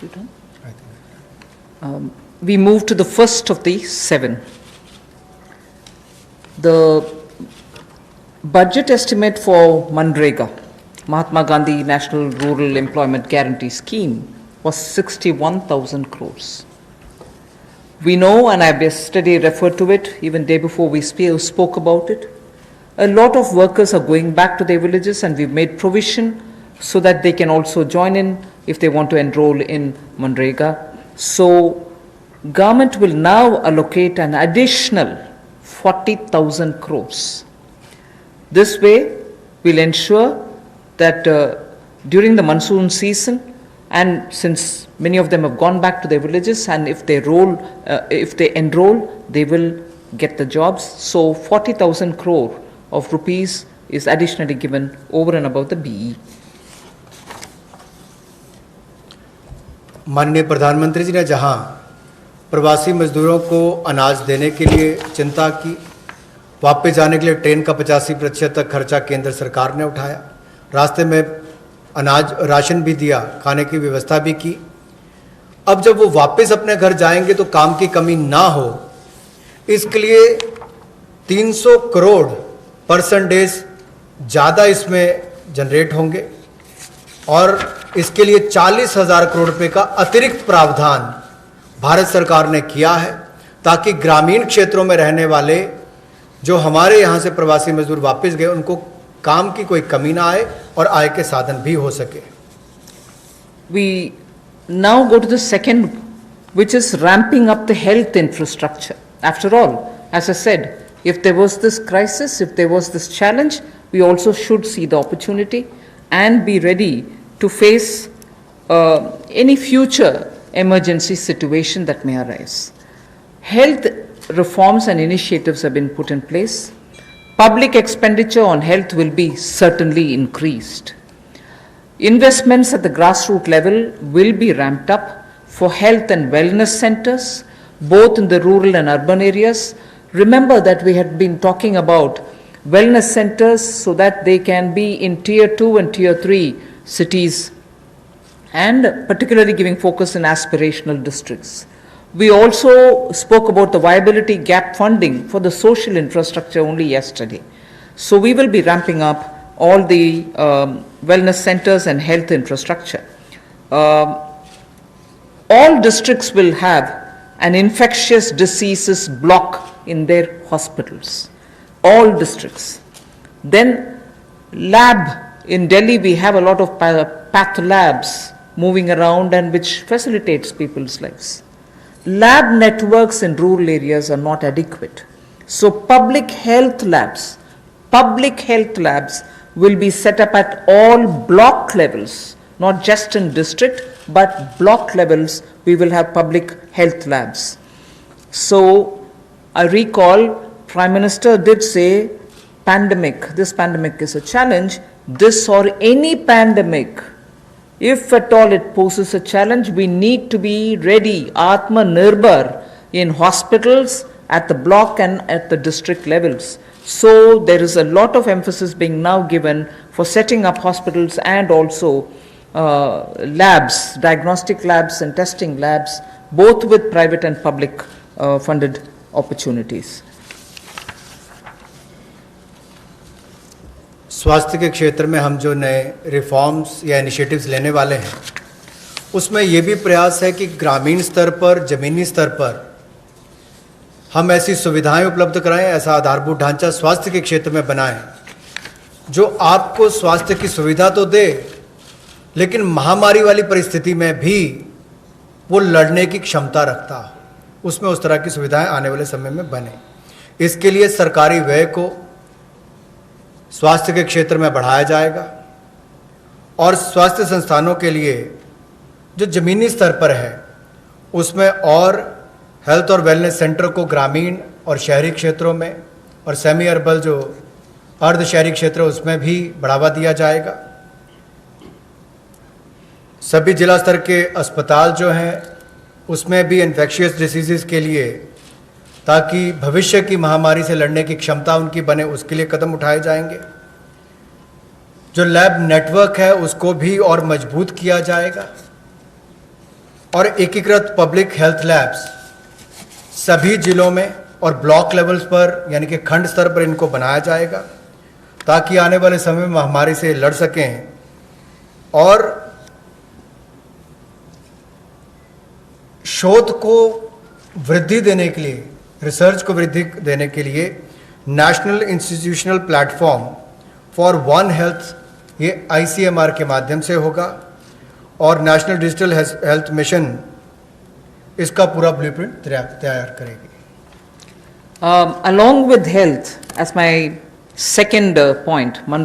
You done? We move to the first of the 7. The budget estimate for Manrega, Mahatma Gandhi National Rural Employment Guarantee Scheme, was 61,000 crores. We know, and I yesterday referred to it, even day before we spoke about it, a lot of workers are going back to their villages, and we've made provision so that they can also join in if they want to enroll in Manrega. So government will now allocate an additional 40,000 crores. This way will ensure that during the monsoon season, and since many of them have gone back to their villages, and if they enroll, they will get the jobs. So 40,000 crore of rupees is additionally given over and above the BE. माननीय प्रधानमंत्री जी ने जहां प्रवासी मजदूरों को अनाज देने के लिए चिंता की, वापस जाने के लिए ट्रेन का 85% तक खर्चा केंद्र सरकार ने उठाया, रास्ते में अनाज राशन भी दिया, खाने की व्यवस्था भी की। अब जब वो वापस अपने घर जाएंगे तो काम की कमी ना हो, इसके लिए 300 करोड़ परसेंटेज ज़्यादा इसमें जनरेट होंगे और इसके लिए 40,000 करोड़ रुपए का अतिरिक्त प्रावधान भारत सरकार ने किया है, ताकि ग्रामीण क्षेत्रों में रहने वाले जो हमारे यहाँ से प्रवासी मजदूर वापस गए उनको काम की कोई कमी ना आए और आय के साधन भी हो सके। We now go to the second, which is ramping up the health infrastructure. After all, as I said, if there was this crisis, if there was this challenge, we also should see the opportunity and be ready to face any future emergency situation that may arise. Health reforms and initiatives have been put in place. Public expenditure on health will be certainly increased. Investments at the grassroots level will be ramped up for health and wellness centers, both in the rural and urban areas. Remember that we had been talking about wellness centers so that they can be in tier 2 and tier 3 cities, and particularly giving focus in aspirational districts. We also spoke about the viability gap funding for the social infrastructure only yesterday. So we will be ramping up all the wellness centers and health infrastructure. All districts will have an infectious diseases block in their hospitals. All districts. Then lab, in Delhi we have a lot of path labs moving around and which facilitates people's lives. Lab networks in rural areas are not adequate. So public health labs will be set up at all block levels, not just in district, but block levels we will have public health labs. So I recall Prime Minister did say this pandemic is a challenge. This or any pandemic, if at all it poses a challenge, we need to be ready, Atma Nirbhar, in hospitals, at the block and at the district levels. So there is a lot of emphasis being now given for setting up hospitals and also labs, diagnostic labs and testing labs, both with private and public funded opportunities. स्वास्थ्य के क्षेत्र में हम जो नए reforms या initiatives लेने वाले हैं, उसमें ये भी प्रयास है कि ग्रामीण स्तर पर, ज़मीनी स्तर पर हम ऐसी सुविधाएं उपलब्ध कराएं, ऐसा आधारभूत ढांचा स्वास्थ्य के क्षेत्र में बनाएं जो आपको स्वास्थ्य की सुविधा तो दे, लेकिन महामारी वाली परिस्थिति में भी वो लड़ने की क्षमता रखता हो, उसमें उस तरह की सुविधाएं आने वाले समय में बने। इसके लिए सरकारी व्यय को स्वास्थ्य के क्षेत्र में बढ़ाया जाएगा और स्वास्थ्य संस्थानों के लिए जो ज़मीनी स्तर पर है उसमें और हेल्थ और वेलनेस सेंटर को ग्रामीण और शहरी क्षेत्रों में और सेमी अर्बन जो अर्ध शहरी क्षेत्र उसमें भी बढ़ावा दिया जाएगा। सभी जिला स्तर के अस्पताल जो हैं उसमें भी इन्फेक्शियस डिसीज़ के लिए, ताकि भविष्य की महामारी से लड़ने की क्षमता उनकी बने, उसके लिए कदम उठाए जाएंगे। जो लैब नेटवर्क है उसको भी और मजबूत किया जाएगा। और एकीकृत पब्लिक हेल्थ लैब्स सभी जिलों में और ब्लॉक लेवल्स पर यानी कि खंड स्तर पर इनको बनाया जाएगा ताकि आने वाले समय में महामारी से लड़ सकें। और शोध को वृद्धि देने के लिए, रिसर्च को वृद्धि देने के लिए national institutional platform for one health, ये ICMR के माध्यम से होगा और नेशनल डिजिटल हेल्थ मिशन इसका पूरा ब्लूप्रिंट तैयार करेगी। Along with health, as my second point, Manrega